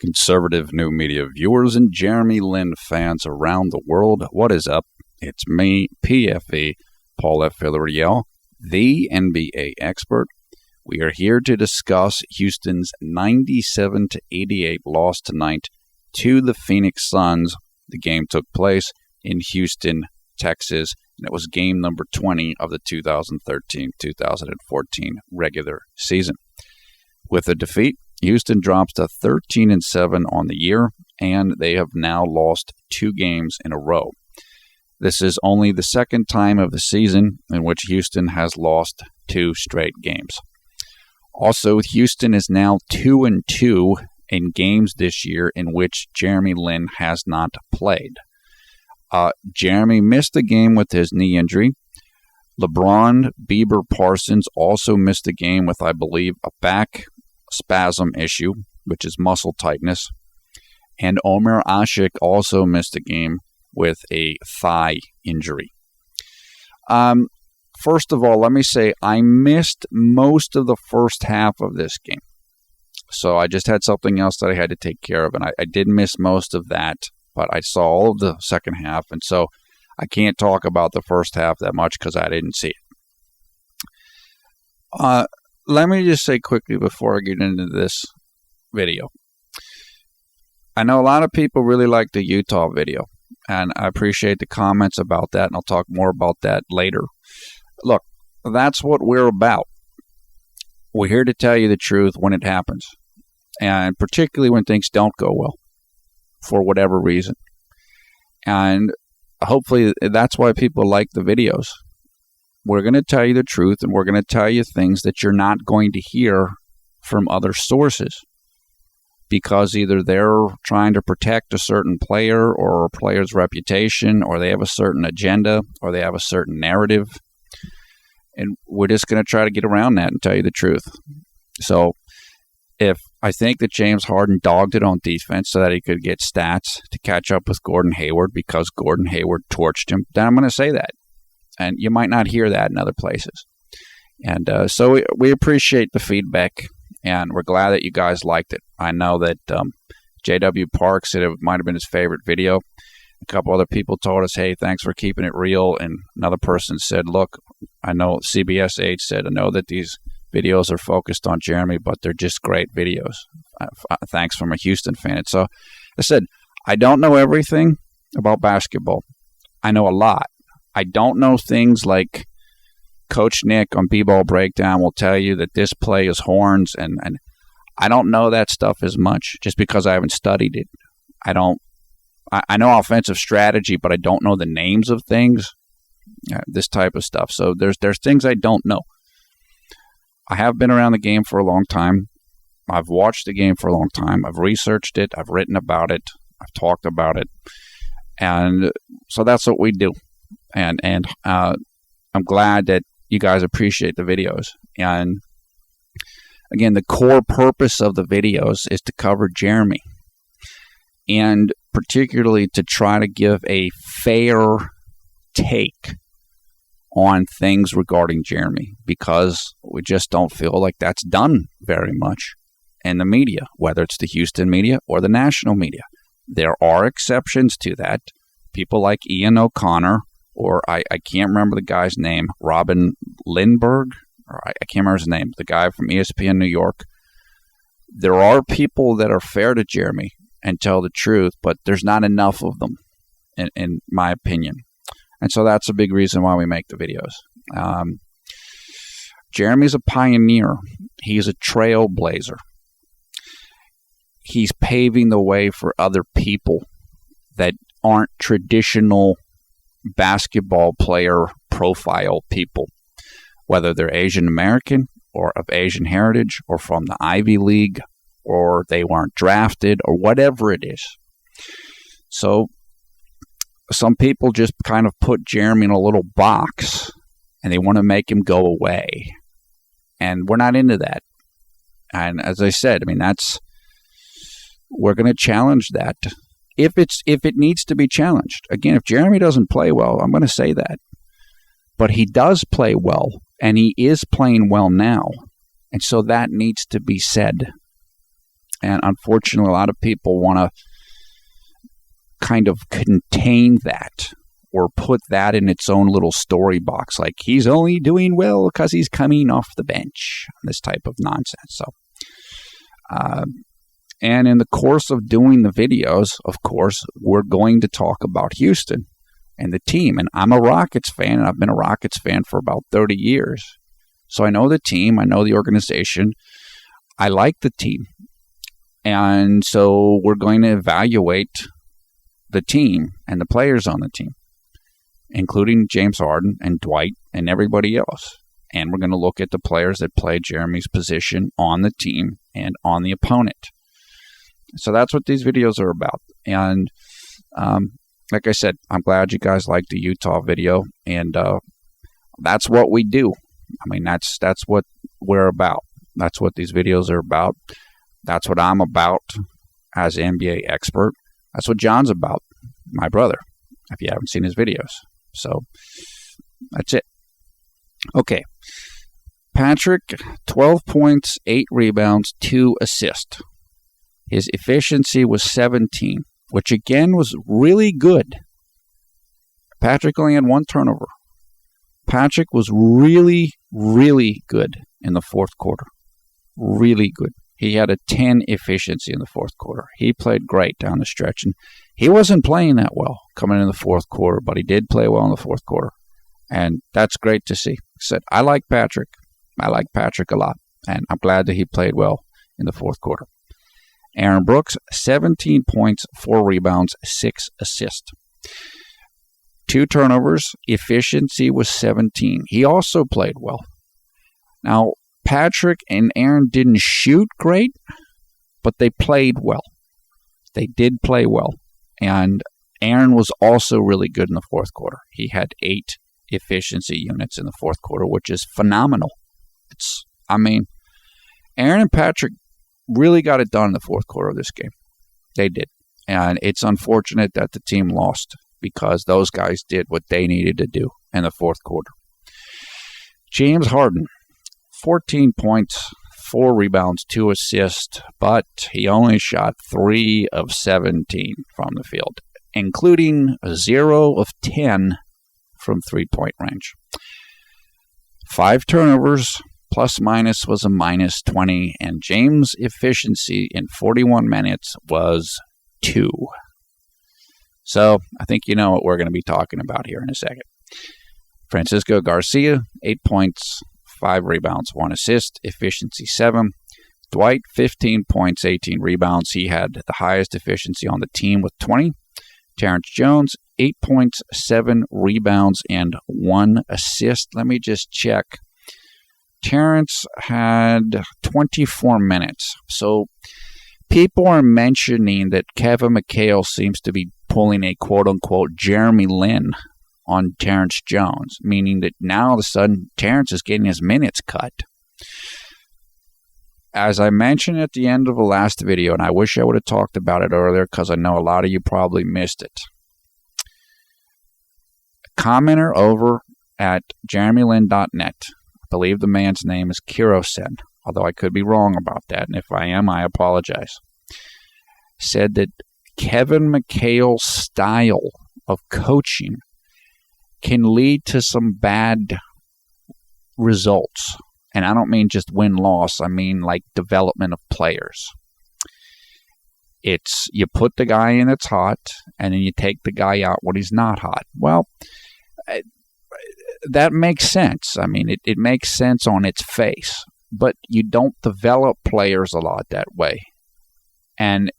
Conservative new media viewers and JLin fans around the world, what is up? It's me, PFE, Paul F. Villarreal, the NBA expert. We are here to discuss Houston's 97-88 loss tonight to the Phoenix Suns. The game took place in Houston, Texas, and it was game number 20 of the 2013-2014 regular season. With the defeat, Houston drops to 13-7 on the year, and they have now lost 2 games in a row. This is only the second time of the season in which Houston has lost 2 straight games. Also, Houston is now 2-2 in games this year in which JLin has not played. Jeremy missed the game with his knee injury. LeBron Bieber Parsons also missed the game with, I believe, a back spasm issue, which is muscle tightness. And Omer Asik also missed the game with a thigh injury. First of all, let me say I missed most of the first half of this game. So I just had something else that I had to take care of, and I did miss most of that, but I saw all of the second half, and so I can't talk about the first half that much because I didn't see it. Let me just say quickly before I get into this video. I know a lot of people really like the Utah video, and I appreciate the comments about that, and I'll talk more about that later. Look, that's what we're about. We're here to tell you the truth when it happens, and particularly when things don't go well, for whatever reason. And hopefully that's why people like the videos. We're going to tell you the truth, and we're going to tell you things that you're not going to hear from other sources, because either they're trying to protect a certain player or a player's reputation, or they have a certain agenda, or they have a certain narrative. And we're just going to try to get around that and tell you the truth. So if I think that James Harden dogged it on defense so that he could get stats to catch up with Gordon Hayward because Gordon Hayward torched him, then I'm going to say that. And you might not hear that in other places. And so we appreciate the feedback, and we're glad that you guys liked it. I know that J.W. Park said it might have been his favorite video. A couple other people told us, hey, thanks for keeping it real. And another person said, look, I know CBS 8 said, I know that these videos are focused on Jeremy, but they're just great videos. Thanks from a Houston fan. And so I said, I don't know everything about basketball. I know a lot. I don't know things like Coach Nick on B-Ball Breakdown will tell you that this play is horns, and I don't know that stuff as much just because I haven't studied it. I know offensive strategy, but I don't know the names of things, this type of stuff. So there's things I don't know. I have been around the game for a long time. I've watched the game for a long time. I've researched it. I've written about it. I've talked about it. And so that's what we do. And I'm glad that you guys appreciate the videos. And again, the core purpose of the videos is to cover Jeremy, and particularly to try to give a fair take on things regarding Jeremy, because we just don't feel like that's done very much in the media, whether it's the Houston media or the national media. There are exceptions to that. People like Ian O'Connor, or I can't remember the guy's name, Robin Lindbergh, or I can't remember his name, the guy from ESPN New York. There are people that are fair to Jeremy and tell the truth, but there's not enough of them, in my opinion. And so that's a big reason why we make the videos. Jeremy's a pioneer. He's a trailblazer. He's paving the way for other people that aren't traditional basketball player profile people, whether they're Asian American or of Asian heritage or from the Ivy League, or they weren't drafted, or whatever it is. So some people just kind of put Jeremy in a little box, and they want to make him go away. And we're not into that. And as I said, we're going to challenge that. If it needs to be challenged. Again, if Jeremy doesn't play well, I'm going to say that. But he does play well, and he is playing well now. And so that needs to be said. And unfortunately, a lot of people want to kind of contain that or put that in its own little story box, like he's only doing well because he's coming off the bench, this type of nonsense. So, and in the course of doing the videos, of course, we're going to talk about Houston and the team. And I'm a Rockets fan, and I've been a Rockets fan for about 30 years. So I know the team, I know the organization, I like the team. And so we're going to evaluate the team and the players on the team, including James Harden and Dwight and everybody else. And we're going to look at the players that play Jeremy's position on the team and on the opponent. So that's what these videos are about. And like I said, I'm glad you guys liked the Utah video. And that's what we do. I mean, that's what we're about. That's what these videos are about. That's what I'm about as an NBA expert. That's what John's about, my brother, if you haven't seen his videos. So that's it. Okay. Patrick, 12 points, 8 rebounds, 2 assists. His efficiency was 17, which again was really good. Patrick only had 1 turnover. Patrick was really, really good in the fourth quarter. Really good. He had a 10 efficiency in the fourth quarter. He played great down the stretch. And he wasn't playing that well coming in the fourth quarter, but he did play well in the fourth quarter. And that's great to see. I like Patrick. I like Patrick a lot. And I'm glad that he played well in the fourth quarter. Aaron Brooks, 17 points, 4 rebounds, 6 assists. 2 turnovers. Efficiency was 17. He also played well. Now, Patrick and Aaron didn't shoot great, but they played well. They did play well. And Aaron was also really good in the fourth quarter. He had 8 efficiency units in the fourth quarter, which is phenomenal. Aaron and Patrick really got it done in the fourth quarter of this game. They did. And it's unfortunate that the team lost because those guys did what they needed to do in the fourth quarter. James Harden, 14 points, 4 rebounds, 2 assists, but he only shot 3 of 17 from the field, including 0 of 10 from three-point range. 5 turnovers, plus minus was a minus 20, and James' efficiency in 41 minutes was 2. So I think you know what we're going to be talking about here in a second. Francisco Garcia, 8 points, 5 rebounds, 1 assist, efficiency 7. Dwight, 15 points, 18 rebounds. He had the highest efficiency on the team with 20. Terrence Jones, 8 points, 7 rebounds, and 1 assist. Let me just check. Terrence had 24 minutes. So people are mentioning that Kevin McHale seems to be pulling a quote-unquote JLin on Terrence Jones, meaning that now all of a sudden Terrence is getting his minutes cut. As I mentioned at the end of the last video, and I wish I would have talked about it earlier because I know a lot of you probably missed it. A commenter over at JeremyLin.net, I believe the man's name is Kirosen, although I could be wrong about that, and if I am, I apologize, said that Kevin McHale's style of coaching can lead to some bad results. And I don't mean just win-loss. I mean like development of players. It's you put the guy in that's hot, and then you take the guy out when he's not hot. Well, that makes sense. I mean, it makes sense on its face. But you don't develop players a lot that way. And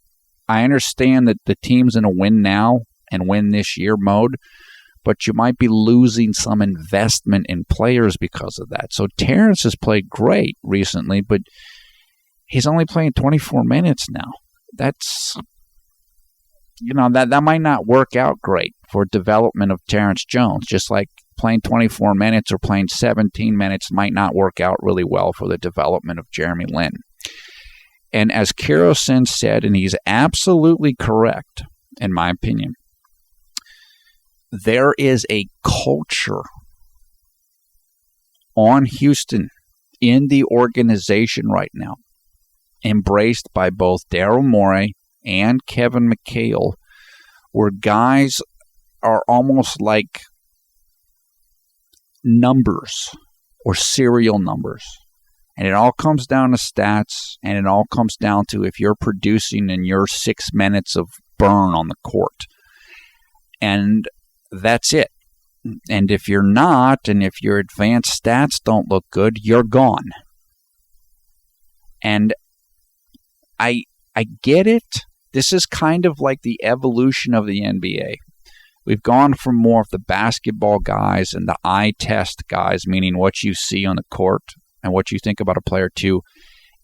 I understand that the team's in a win now and win this year mode, but you might be losing some investment in players because of that. So Terrence has played great recently, but he's only playing 24 minutes now. That's, that might not work out great for development of Terrence Jones, just like playing 24 minutes or playing 17 minutes might not work out really well for the development of Jeremy Lin. And as Kirosen said, and he's absolutely correct, in my opinion, there is a culture on Houston in the organization right now embraced by both Daryl Morey and Kevin McHale, where guys are almost like numbers or serial numbers. And it all comes down to stats, and it all comes down to if you're producing in your 6 minutes of burn on the court. And that's it. And if you're not, and if your advanced stats don't look good, you're gone. And I get it. This is kind of like the evolution of the NBA. We've gone from more of the basketball guys and the eye test guys, meaning what you see on the court and what you think about a player, to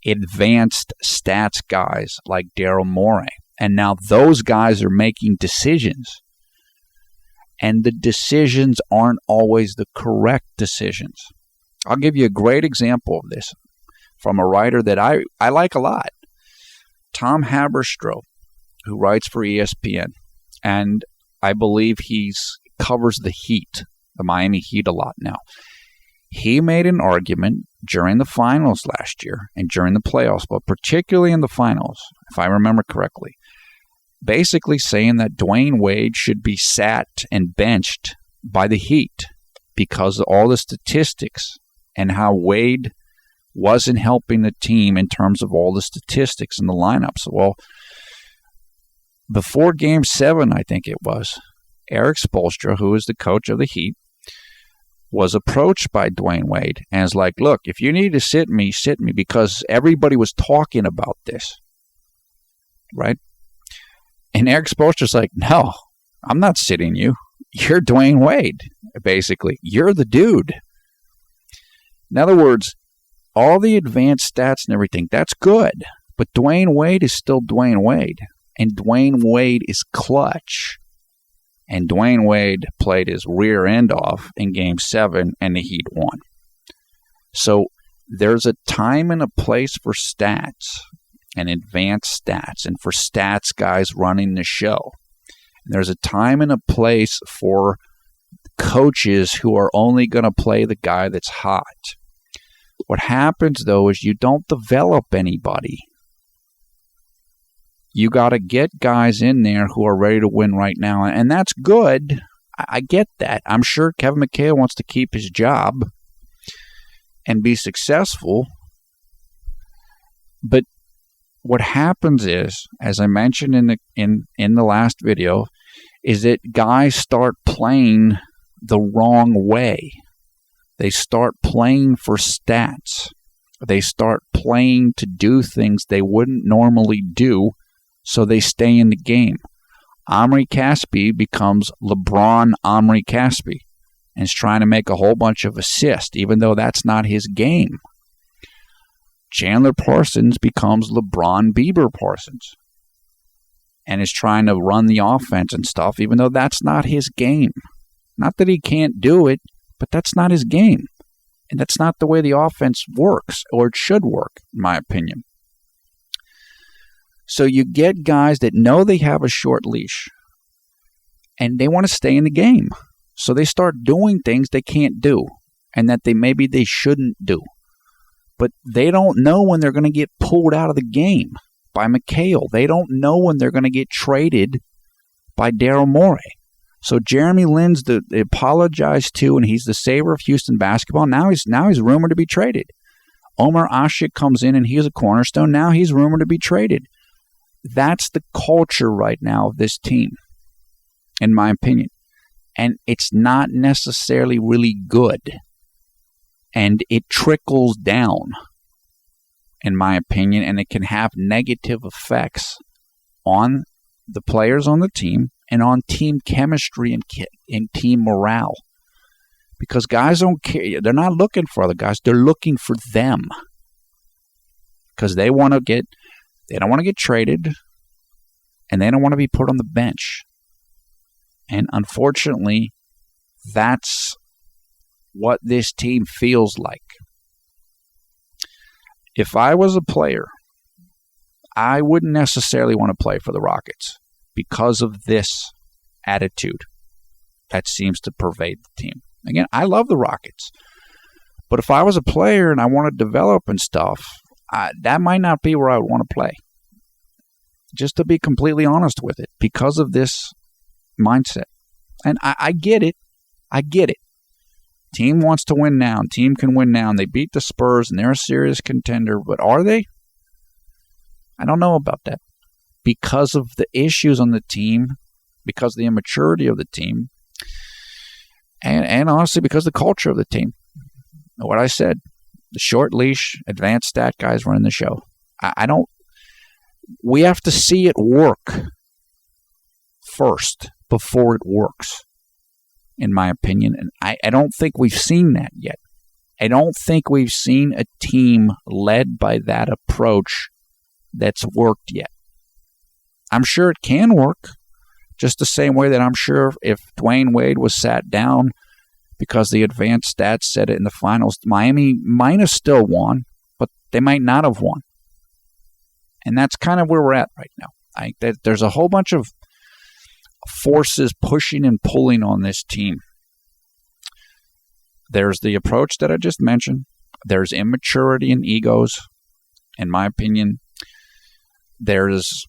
advanced stats guys like Daryl Morey. And now those guys are making decisions. And the decisions aren't always the correct decisions. I'll give you a great example of this from a writer that I like a lot, Tom Haberstroh, who writes for ESPN. And I believe he covers the Heat, the Miami Heat, a lot now. He made an argument during the finals last year and during the playoffs, but particularly in the finals, if I remember correctly, basically saying that Dwayne Wade should be sat and benched by the Heat because of all the statistics and how Wade wasn't helping the team in terms of all the statistics in the lineups. Well, before Game 7, I think it was, Eric Spoelstra, who is the coach of the Heat, was approached by Dwayne Wade and is like, look, if you need to sit me, because everybody was talking about this, right? And Eric Spoelstra's like, no, I'm not sitting you. You're Dwayne Wade, basically. You're the dude. In other words, all the advanced stats and everything, that's good. But Dwayne Wade is still Dwayne Wade. And Dwayne Wade is clutch. And Dwayne Wade played his rear end off in Game 7, and the Heat won. So there's a time and a place for stats and advanced stats, and for stats guys running the show. And there's a time and a place for coaches who are only going to play the guy that's hot. What happens, though, is you don't develop anybody. You got to get guys in there who are ready to win right now, and that's good. I get that. I'm sure Kevin McHale wants to keep his job and be successful. But what happens is, as I mentioned in the last video, is that guys start playing the wrong way. They start playing for stats. They start playing to do things they wouldn't normally do, so they stay in the game. Omri Caspi becomes LeBron Omri Caspi and is trying to make a whole bunch of assists, even though that's not his game. Chandler Parsons becomes LeBron Bieber Parsons and is trying to run the offense and stuff, even though that's not his game. Not that he can't do it, but that's not his game. And that's not the way the offense works, or it should work, in my opinion. So you get guys that know they have a short leash, and they want to stay in the game. So they start doing things they can't do, and that maybe they shouldn't do. But they don't know when they're going to get pulled out of the game by McHale. They don't know when they're going to get traded by Daryl Morey. So Jeremy Lin's the apologized to, and he's the savior of Houston basketball. Now he's rumored to be traded. Omar Ashik comes in, and he's a cornerstone. Now he's rumored to be traded. That's the culture right now of this team, in my opinion. And it's not necessarily really good. And it trickles down, in my opinion, and it can have negative effects on the players on the team and on team chemistry and team morale. Because guys don't care. They're not looking for other guys. They're looking for them. Because they don't want to get traded, and they don't want to be put on the bench. And unfortunately, that's what this team feels like. If I was a player, I wouldn't necessarily want to play for the Rockets because of this attitude that seems to pervade the team. Again, I love the Rockets. But if I was a player and I want to develop and stuff, that might not be where I would want to play. Just to be completely honest with it, because of this mindset. And I get it. I get it. Team wants to win now. Team can win now. And they beat the Spurs, and they're a serious contender. But are they? I don't know about that. Because of the issues on the team, because of the immaturity of the team, and honestly, because of the culture of the team. What I said, the short leash, advanced stat guys running the show. We have to see it work first before it works, in my opinion. And I don't think we've seen that yet. I don't think we've seen a team led by that approach that's worked yet. I'm sure it can work, just the same way that I'm sure if Dwayne Wade was sat down because the advanced stats said it in the finals, Miami might have still won, but they might not have won. And that's kind of where we're at right now. I think that there's a whole bunch of forces pushing and pulling on this team. There's the approach that I just mentioned. There's immaturity and egos, in my opinion. There's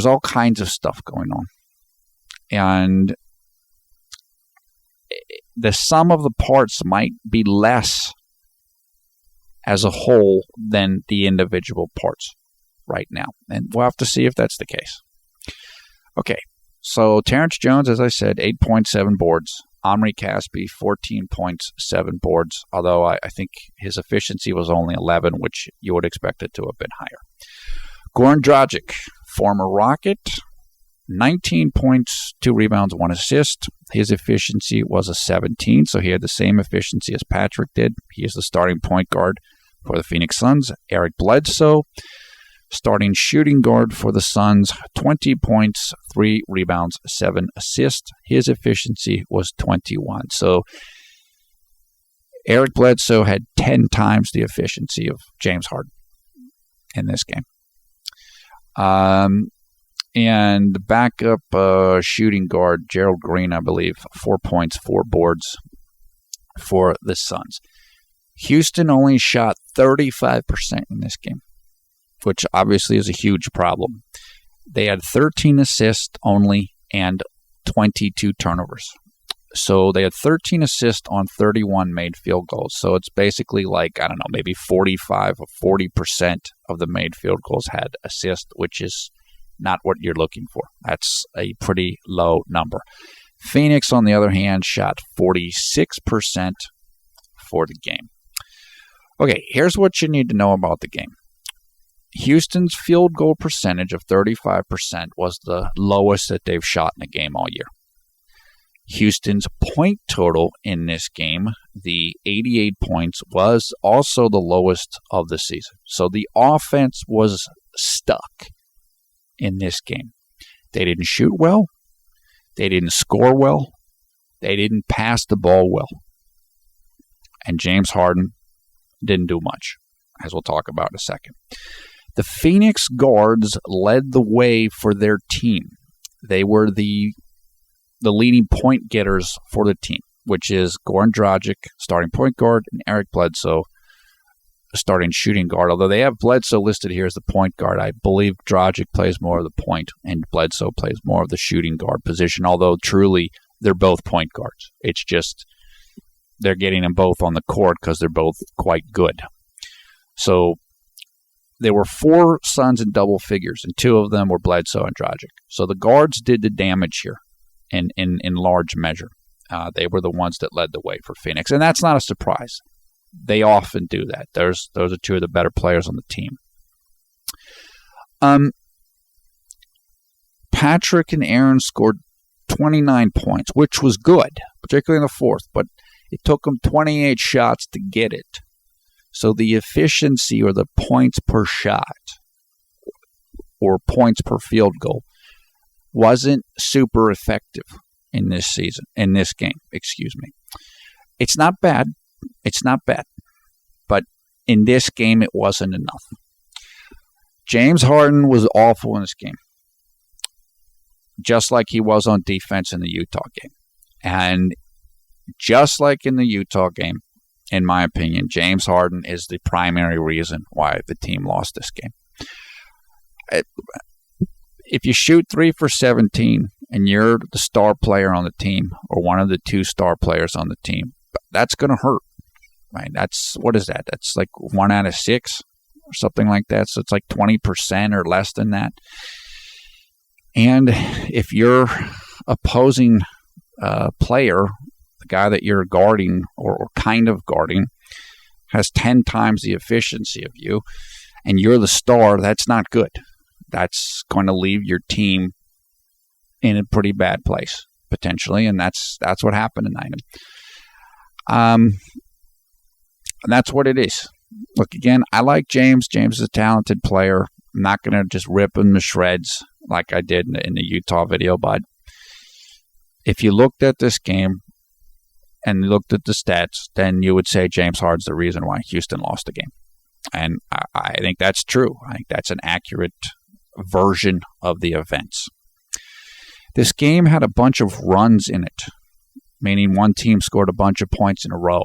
all kinds of stuff going on. And the sum of the parts might be less as a whole than the individual parts right now. And we'll have to see if that's the case. Okay, so Terrence Jones, as I said, 8.7 boards. Omri Caspi, 14.7 boards, although I think his efficiency was only 11, which you would expect it to have been higher. Goran Dragic, former Rocket, 19 points, 2 rebounds, 1 assist. His efficiency was a 17, so he had the same efficiency as Patrick did. He is the starting point guard for the Phoenix Suns. Eric Bledsoe, starting shooting guard for the Suns, 20 points, 3 rebounds, 7 assists. His efficiency was 21. So Eric Bledsoe had 10 times the efficiency of James Harden in this game. And the backup shooting guard, Gerald Green, I believe, 4 points, 4 boards for the Suns. Houston only shot 35% in this game, which obviously is a huge problem. They had 13 assists only and 22 turnovers. So they had 13 assists on 31 made field goals. So it's basically like, I don't know, maybe 45 or 40% of the made field goals had assists, which is not what you're looking for. That's a pretty low number. Phoenix, on the other hand, shot 46% for the game. Okay, here's what you need to know about the game. Houston's field goal percentage of 35% was the lowest that they've shot in a game all year. Houston's point total in this game, the 88 points, was also the lowest of the season. So the offense was stuck in this game. They didn't shoot well. They didn't score well. They didn't pass the ball well. And James Harden didn't do much, as we'll talk about in a second. The Phoenix guards led the way for their team. They were the leading point getters for the team, which is Goran Dragic, starting point guard, and Eric Bledsoe, starting shooting guard. Although they have Bledsoe listed here as the point guard, I believe Dragic plays more of the point and Bledsoe plays more of the shooting guard position, although truly they're both point guards. It's just they're getting them both on the court because they're both quite good. So there were 4 Suns in double figures, and 2 of them were Bledsoe and Dragic. So the guards did the damage here in large measure. They were the ones that led the way for Phoenix, and that's not a surprise. They often do that. Those are 2 of the better players on the team. Patrick and Aaron scored 29 points, which was good, particularly in the fourth, but it took them 28 shots to get it. So the efficiency, or the points per shot, or points per field goal, wasn't super effective in this game. It's not bad. It's not bad. But in this game, it wasn't enough. James Harden was awful in this game, just like he was on defense in the Utah game. And just like in the Utah game, in my opinion, James Harden is the primary reason why the team lost this game. If you shoot 3 for 17 and you're the star player on the team or one of the 2 star players on the team, that's going to hurt. Right? What is that? That's like 1 out of 6 or something like that. So it's like 20% or less than that. And if your opposing player, the guy that you're guarding or kind of guarding, has 10 times the efficiency of you, and you're the star, that's not good. That's going to leave your team in a pretty bad place, potentially, and that's what happened tonight. And that's what it is. Look, again, I like James. James is a talented player. I'm not going to just rip him to shreds like I did in the Utah video, but if you looked at this game and looked at the stats, then you would say James Harden's the reason why Houston lost the game. And I think that's true. I think that's an accurate version of the events. This game had a bunch of runs in it, meaning one team scored a bunch of points in a row.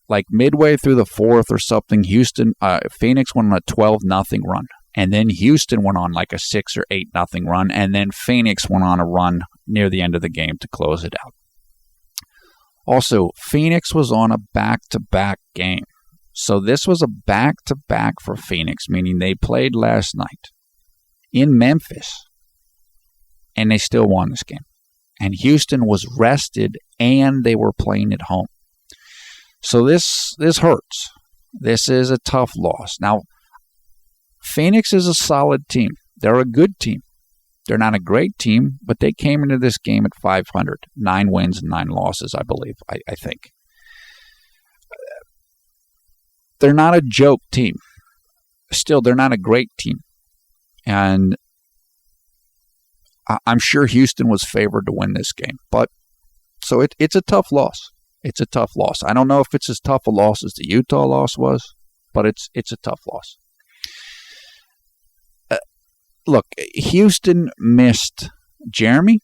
Like midway through the fourth or something, Phoenix went on a 12-0 run. And then Houston went on like a 6 or 8-0 run. And then Phoenix went on a run near the end of the game to close it out. Also, Phoenix was on a back-to-back game. So this was a back-to-back for Phoenix, meaning they played last night in Memphis, and they still won this game. And Houston was rested, and they were playing at home. So this hurts. This is a tough loss. Now, Phoenix is a solid team. They're a good team. They're not a great team, but they came into this game at 500. 9 wins and 9 losses, I believe, I think. They're not a joke team. Still, they're not a great team. And I'm sure Houston was favored to win this game. But so it's a tough loss. It's a tough loss. I don't know if it's as tough a loss as the Utah loss was, but it's a tough loss. Look, Houston missed Jeremy,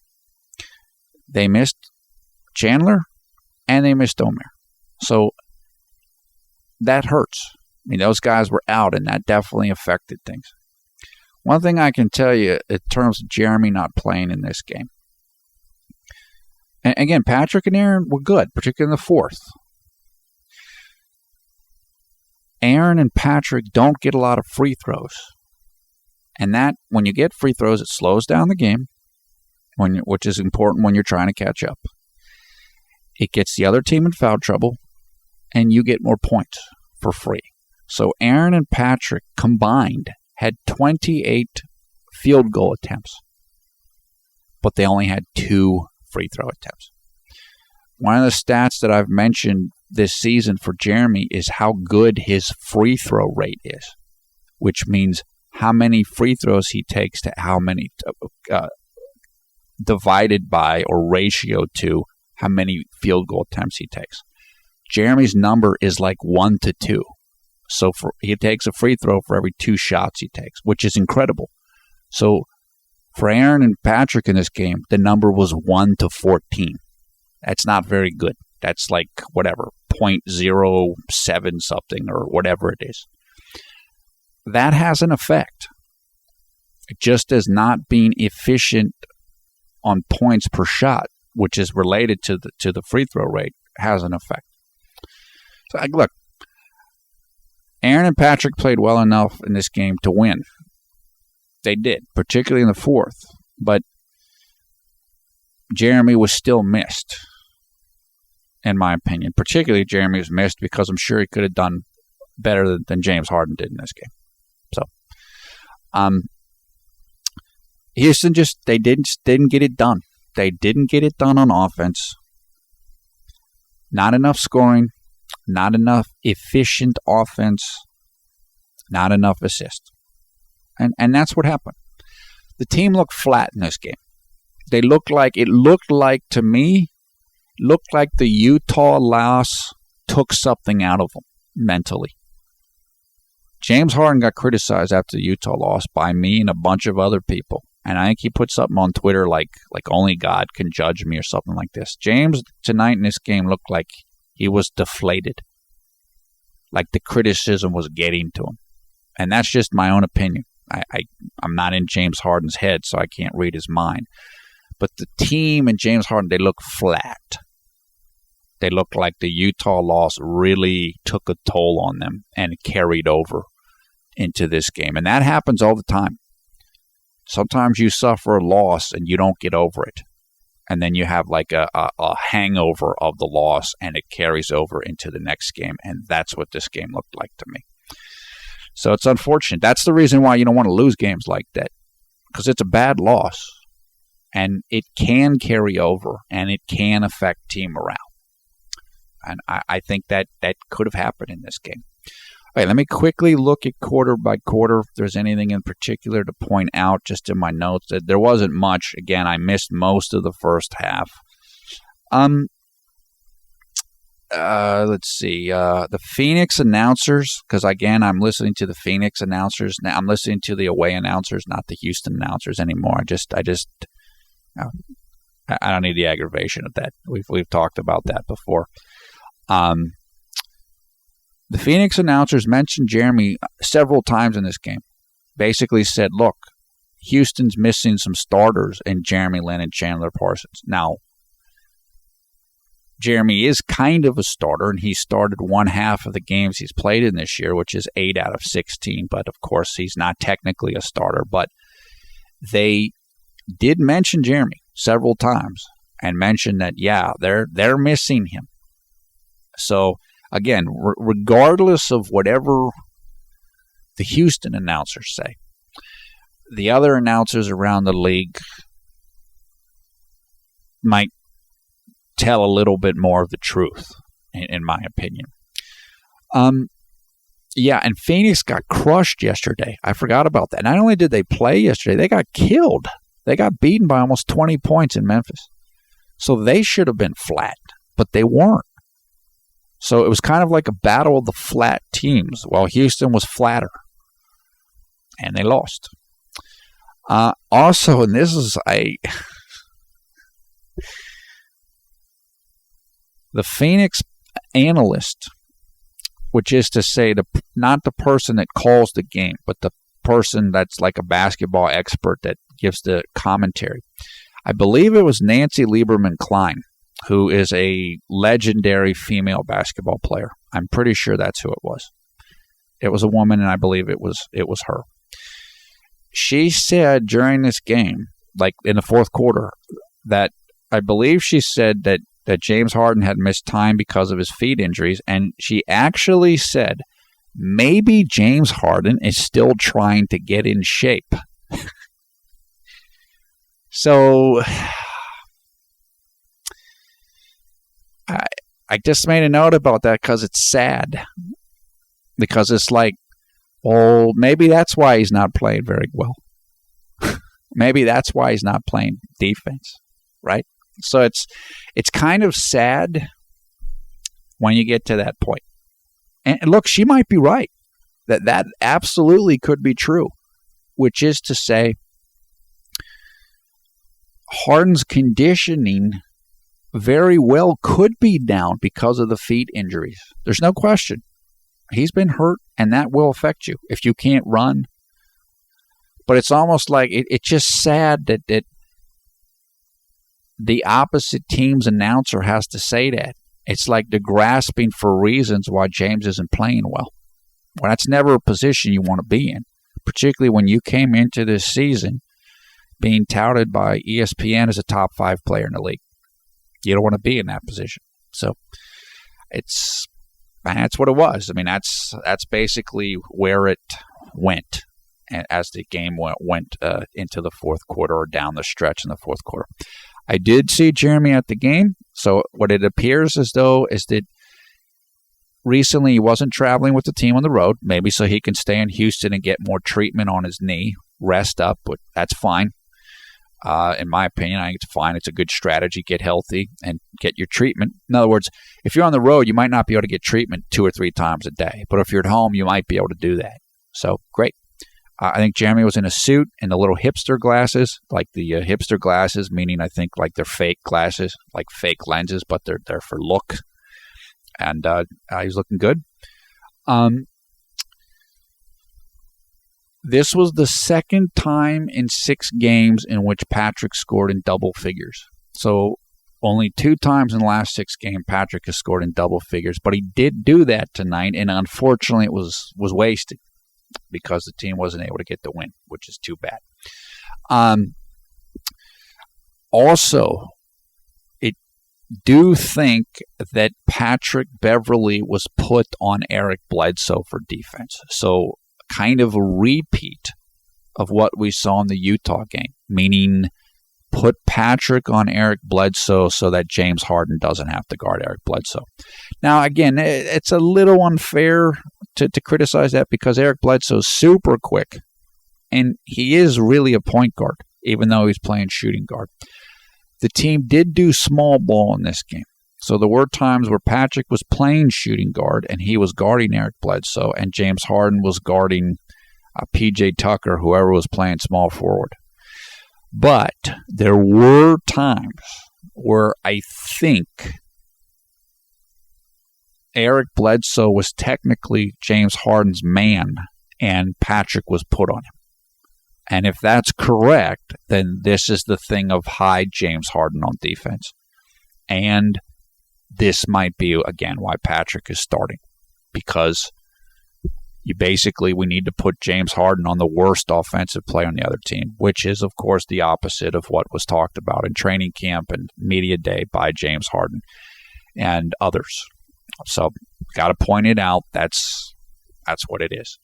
they missed Chandler, and they missed Omer. So that hurts. I mean, those guys were out, and that definitely affected things. One thing I can tell you in terms of Jeremy not playing in this game, and again, Patrick and Aaron were good, particularly in the fourth. Aaron and Patrick don't get a lot of free throws. And that, when you get free throws, it slows down the game, which is important when you're trying to catch up. It gets the other team in foul trouble, and you get more points for free. So Aaron and Patrick combined had 28 field goal attempts, but they only had 2 free throw attempts. One of the stats that I've mentioned this season for Jeremy is how good his free throw rate is, which means how many free throws he takes to how many divided by or ratio to how many field goal attempts he takes. Jeremy's number is like 1 to 2. So he takes a free throw for every 2 shots he takes, which is incredible. So for Aaron and Patrick in this game, the number was 1 to 14. That's not very good. That's like whatever, 0.07 something or whatever it is. That has an effect. Just as not being efficient on points per shot, which is related to the free throw rate, has an effect. So look, Aaron and Patrick played well enough in this game to win. They did, particularly in the fourth. But Jeremy was still missed, in my opinion. Particularly Jeremy was missed because I'm sure he could have done better than James Harden did in this game. So, Houston they didn't get it done. They didn't get it done on offense. Not enough scoring, not enough efficient offense, not enough assists. And that's what happened. The team looked flat in this game. It looked like to me, the Utah loss took something out of them mentally. James Harden got criticized after the Utah loss by me and a bunch of other people. And I think he put something on Twitter like only God can judge me or something like this. James tonight in this game looked like He was deflated. Like the criticism was getting to him. And that's just my own opinion. I'm not in James Harden's head, so I can't read his mind. But the team and James Harden, they look flat. They look like the Utah loss really took a toll on them and carried over into this game. And that happens all the time. Sometimes you suffer a loss and you don't get over it. And then you have like a hangover of the loss, and it carries over into the next game. And that's what this game looked like to me. So it's unfortunate. That's the reason why you don't want to lose games like that, because it's a bad loss. And it can carry over, and it can affect team morale. And I think that could have happened in this game. All right, let me quickly look at quarter by quarter if there's anything in particular to point out just in my notes. There wasn't much. Again, I missed most of the first half. Let's see. The Phoenix announcers, because again, I'm listening to the Phoenix announcers. Now I'm listening to the away announcers, not the Houston announcers anymore. I don't need the aggravation of that. We've talked about that before. The Phoenix announcers mentioned Jeremy several times in this game. Basically said, look, Houston's missing some starters in JLin and Chandler Parsons. Now, Jeremy is kind of a starter, and he started one half of the games he's played in this year, which is 8 out of 16. But, of course, he's not technically a starter. But they did mention Jeremy several times and mentioned that, yeah, they're missing him. So, again, regardless of whatever the Houston announcers say, the other announcers around the league might tell a little bit more of the truth, in my opinion. Yeah, and Phoenix got crushed yesterday. I forgot about that. Not only did they play yesterday, they got killed. They got beaten by almost 20 points in Memphis. So they should have been flat, but they weren't. So it was kind of like a battle of the flat teams, while Houston was flatter. And they lost. Also, and this is the Phoenix analyst, which is to say not the person that calls the game, but the person that's like a basketball expert that gives the commentary. I believe it was Nancy Lieberman-Klein, who is a legendary female basketball player. I'm pretty sure that's who it was. It was a woman, and I believe it was her. She said during this game, like in the fourth quarter, that I believe she said that James Harden had missed time because of his feet injuries, and she actually said maybe James Harden is still trying to get in shape. So I just made a note about that because it's sad. Because it's like, well, maybe that's why he's not playing very well. Maybe that's why he's not playing defense, right? So it's kind of sad when you get to that point. And look, she might be right. That absolutely could be true, which is to say Harden's conditioning very well could be down because of the feet injuries. There's no question. He's been hurt, and that will affect you if you can't run. But it's almost like it's just sad that the opposite team's announcer has to say that. It's like they're grasping for reasons why James isn't playing well. Well, that's never a position you want to be in, particularly when you came into this season being touted by ESPN as a top 5 player in the league. You don't want to be in that position. So that's what it was. I mean, that's basically where it went as the game went into the fourth quarter or down the stretch in the fourth quarter. I did see Jeremy at the game, so what it appears as though is that recently he wasn't traveling with the team on the road, maybe so he can stay in Houston and get more treatment on his knee, rest up, but that's fine. In my opinion, I think it's fine. It's a good strategy. Get healthy and get your treatment. In other words, if you're on the road, you might not be able to get treatment 2 or 3 times a day, but if you're at home, you might be able to do that. So, great. I think Jeremy was in a suit and the little hipster glasses, like the hipster glasses, meaning I think like they're fake glasses, like fake lenses, but they're for look. and he's looking good. This was the second time in 6 games in which Patrick scored in double figures. So only 2 times in the last 6 games Patrick has scored in double figures, but he did do that tonight, and unfortunately it was wasted because the team wasn't able to get the win, which is too bad. Also, I do think that Patrick Beverley was put on Eric Bledsoe for defense. So kind of a repeat of what we saw in the Utah game, meaning put Patrick on Eric Bledsoe so that James Harden doesn't have to guard Eric Bledsoe. Now, again, it's a little unfair to criticize that because Eric Bledsoe's super quick, and he is really a point guard, even though he's playing shooting guard. The team did do small ball in this game. So there were times where Patrick was playing shooting guard and he was guarding Eric Bledsoe, and James Harden was guarding P.J. Tucker, whoever was playing small forward. But there were times where I think Eric Bledsoe was technically James Harden's man and Patrick was put on him. And if that's correct, then this is the thing of hide James Harden on defense. And this might be, again, why Patrick is starting. Because we need to put James Harden on the worst offensive player on the other team, which is, of course, the opposite of what was talked about in training camp and media day by James Harden and others. So, got to point it out. That's what it is.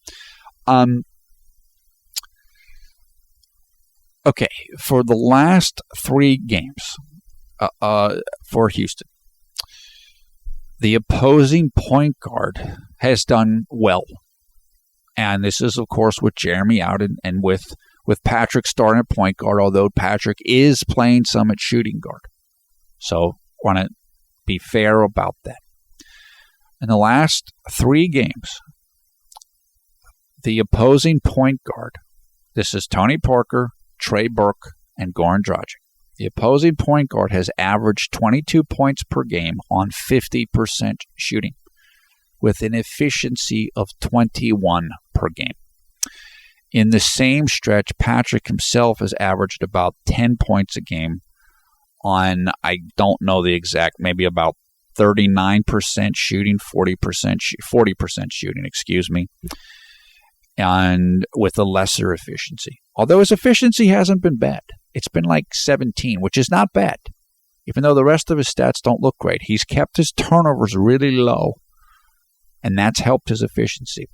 Okay, for the last 3 games for Houston, the opposing point guard has done well. And this is, of course, with Jeremy out and with Patrick starting at point guard, although Patrick is playing some at shooting guard. So, want to be fair about that. In the last 3 games, the opposing point guard, this is Tony Parker, Trey Burke, and Goran Dragic. The opposing point guard has averaged 22 points per game on 50% shooting, with an efficiency of 21 per game. In the same stretch, Patrick himself has averaged about 10 points a game on, I don't know the exact, maybe about 39% shooting, 40% shooting, and with a lesser efficiency. Although his efficiency hasn't been bad. It's been like 17, which is not bad. Even though the rest of his stats don't look great. He's kept his turnovers really low, and that's helped his efficiency.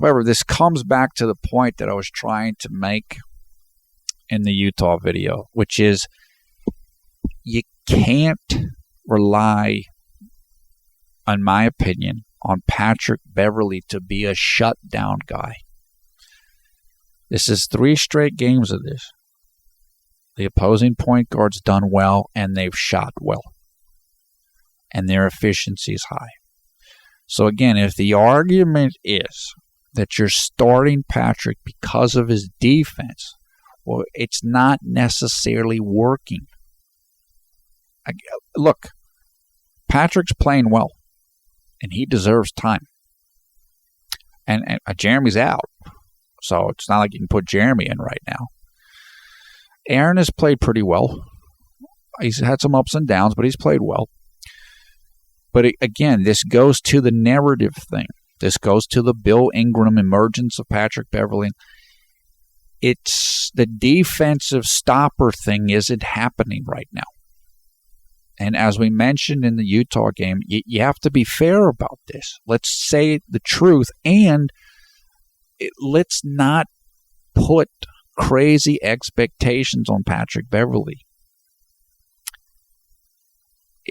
However, this comes back to the point that I was trying to make in the Utah video, which is you can't rely, in my opinion, on Patrick Beverley to be a shutdown guy. This is 3 straight games of this. The opposing point guard's done well, and they've shot well. And their efficiency is high. So again, if the argument is that you're starting Patrick because of his defense, well, it's not necessarily working. Look, Patrick's playing well, and he deserves time. And Jeremy's out, so it's not like you can put Jeremy in right now. Aaron has played pretty well. He's had some ups and downs, but he's played well. But again, this goes to the narrative thing. This goes to the Bill Ingram emergence of Patrick Beverley. It's the defensive stopper thing isn't happening right now. And as we mentioned in the Utah game, you have to be fair about this. Let's say the truth, and let's not put crazy expectations on Patrick Beverley.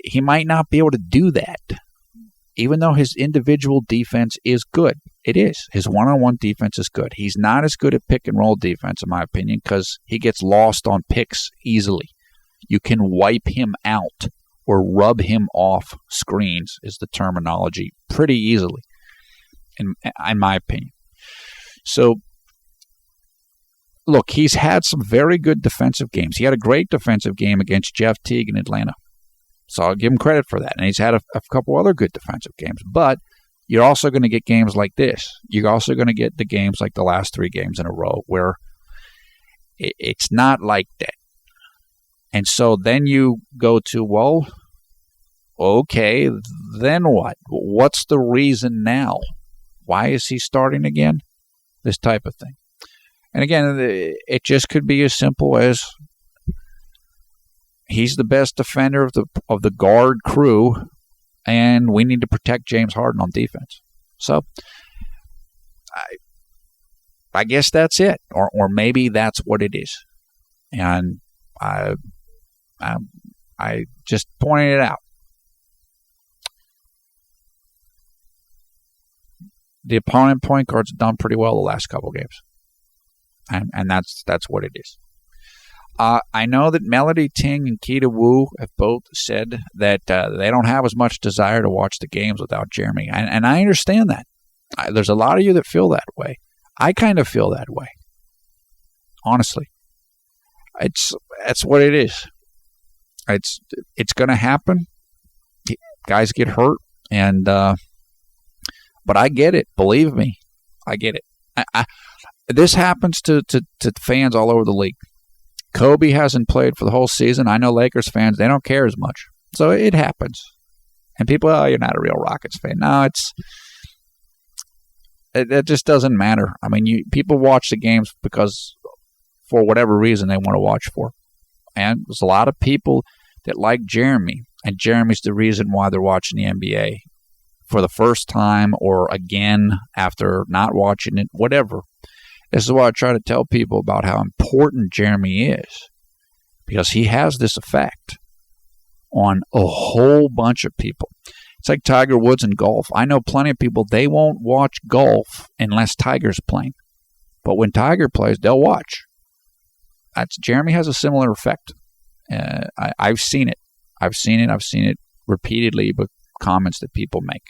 He might not be able to do that, even though his individual defense is good. It is. His one-on-one defense is good. He's not as good at pick-and-roll defense, in my opinion, because he gets lost on picks easily. You can wipe him out or rub him off screens, is the terminology, pretty easily, in my opinion. So, look, he's had some very good defensive games. He had a great defensive game against Jeff Teague in Atlanta. So I'll give him credit for that. And he's had a couple other good defensive games. But you're also going to get games like this. You're also going to get the games like the last 3 games in a row where it's not like that. And so then you go to, well, okay, then what? What's the reason now? Why is he starting again? This type of thing. And again, it just could be as simple as he's the best defender of the guard crew, and we need to protect James Harden on defense. So I guess that's it, or maybe that's what it is. And I just pointed it out. The opponent point guards have done pretty well the last couple games, and that's what it is. I know that Melody Ting and Keita Wu have both said that they don't have as much desire to watch the games without Jeremy, and I understand that. There's a lot of you that feel that way. I kind of feel that way, honestly. That's what it is. It's going to happen. Guys get hurt, and but I get it. Believe me, I get it. This happens to fans all over the league. Kobe hasn't played for the whole season. I know Lakers fans, they don't care as much. So it happens. And people, oh, you're not a real Rockets fan. No, it just doesn't matter. I mean, people watch the games because for whatever reason they want to watch for. And there's a lot of people that like Jeremy, and Jeremy's the reason why they're watching the NBA for the first time or again after not watching it, whatever. This is why I try to tell people about how important Jeremy is, because he has this effect on a whole bunch of people. It's like Tiger Woods in golf. I know plenty of people, they won't watch golf unless Tiger's playing. But when Tiger plays, they'll watch. Jeremy has a similar effect. I've seen it. I've seen it repeatedly with comments that people make.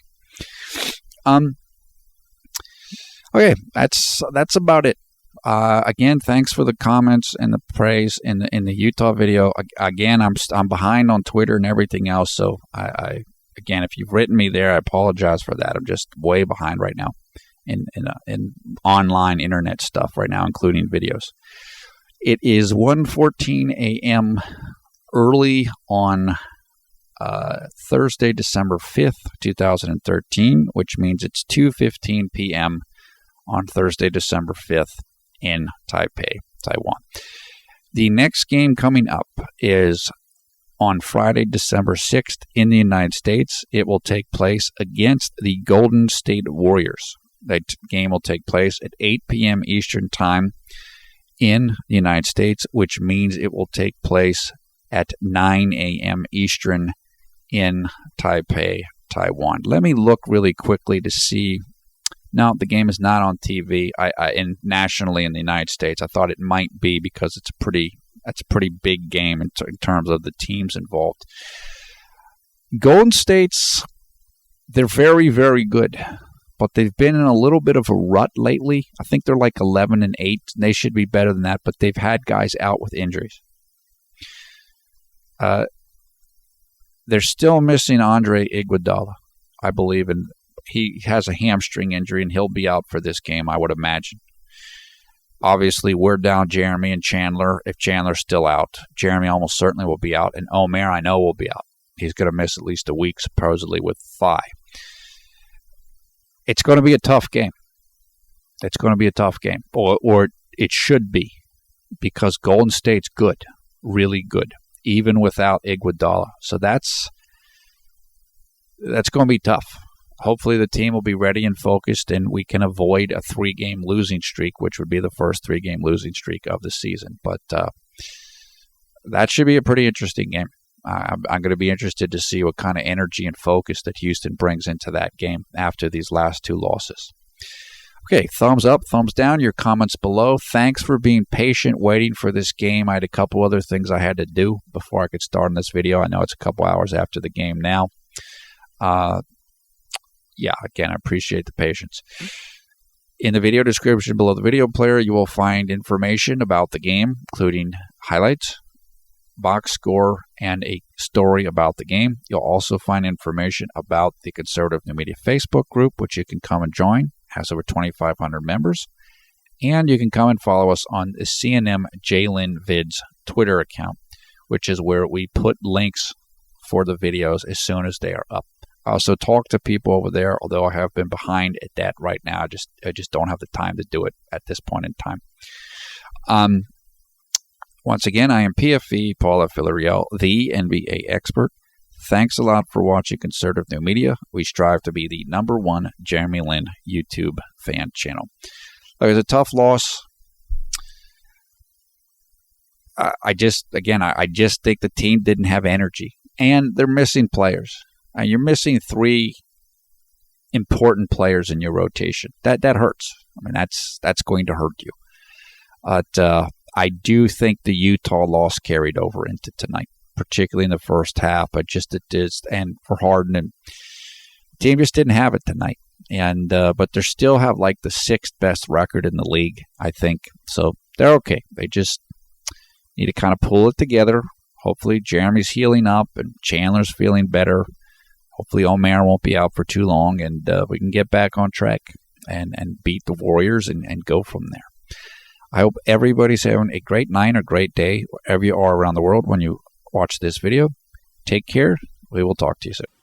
Okay, that's about it. Again, thanks for the comments and the praise in the Utah video. Again, I'm behind on Twitter and everything else, so again, if you've written me there, I apologize for that. I'm just way behind right now in online internet stuff right now, including videos. It is 1:14 a.m. early on Thursday, December 5th, 2013, which means it's 2:15 p.m. on Thursday, December 5th in Taipei, Taiwan. The next game coming up is on Friday, December 6th in the United States. It will take place against the Golden State Warriors. That game will take place at 8 p.m. Eastern Time in the United States, which means it will take place at 9 a.m. Eastern in Taipei, Taiwan. Let me look really quickly to see. No, the game is not on TV. Nationally in the United States, I thought it might be because it's a pretty big game in terms of the teams involved. Golden State's, they're very, very good, but they've been in a little bit of a rut lately. I think they're like 11-8. They should be better than that, but they've had guys out with injuries. They're still missing Andre Iguodala, I believe, and he has a hamstring injury, and he'll be out for this game, I would imagine. Obviously, we're down Jeremy and Chandler. If Chandler's still out, Jeremy almost certainly will be out, and Omer, I know, will be out. He's going to miss at least a week, supposedly, with thigh. It's going to be a tough game. It's going to be a tough game, or it should be, because Golden State's good, really good, even without Iguodala. So that's going to be tough. Hopefully the team will be ready and focused, and we can avoid a 3-game losing streak, which would be the first 3-game losing streak of the season. But that should be a pretty interesting game. I'm going to be interested to see what kind of energy and focus that Houston brings into that game after these last 2 losses. Okay, thumbs up, thumbs down, your comments below. Thanks for being patient, waiting for this game. I had a couple other things I had to do before I could start on this video. I know it's a couple hours after the game now. Yeah, again, I appreciate the patience. In the video description below the video player, you will find information about the game, including highlights, box score, and a story about the game. You'll also find information about the Conservative New Media Facebook group, which you can come and join. It has over 2,500 members. And you can come and follow us on the CNM JLin Vids Twitter account, which is where we put links for the videos as soon as they are up. I also talk to people over there, although I have been behind at that right now. I just don't have the time to do it at this point in time. Once again, I am PFE Paul Villarreal, the NBA expert. Thanks a lot for watching Conservative New Media. We strive to be the #1 JLin YouTube fan channel. It was a tough loss. I just think the team didn't have energy, and they're missing players. And you're missing 3 important players in your rotation. That hurts. I mean, that's going to hurt you. But I do think the Utah loss carried over into tonight, particularly in the first half. But just it did, and for Harden, and the team just didn't have it tonight. And but they still have like the 6th best record in the league, I think. So they're okay. They just need to kind of pull it together. Hopefully Jeremy's healing up and Chandler's feeling better. Hopefully Omer won't be out for too long, and we can get back on track and beat the Warriors and go from there. I hope everybody's having a great night or great day wherever you are around the world when you watch this video. Take care. We will talk to you soon.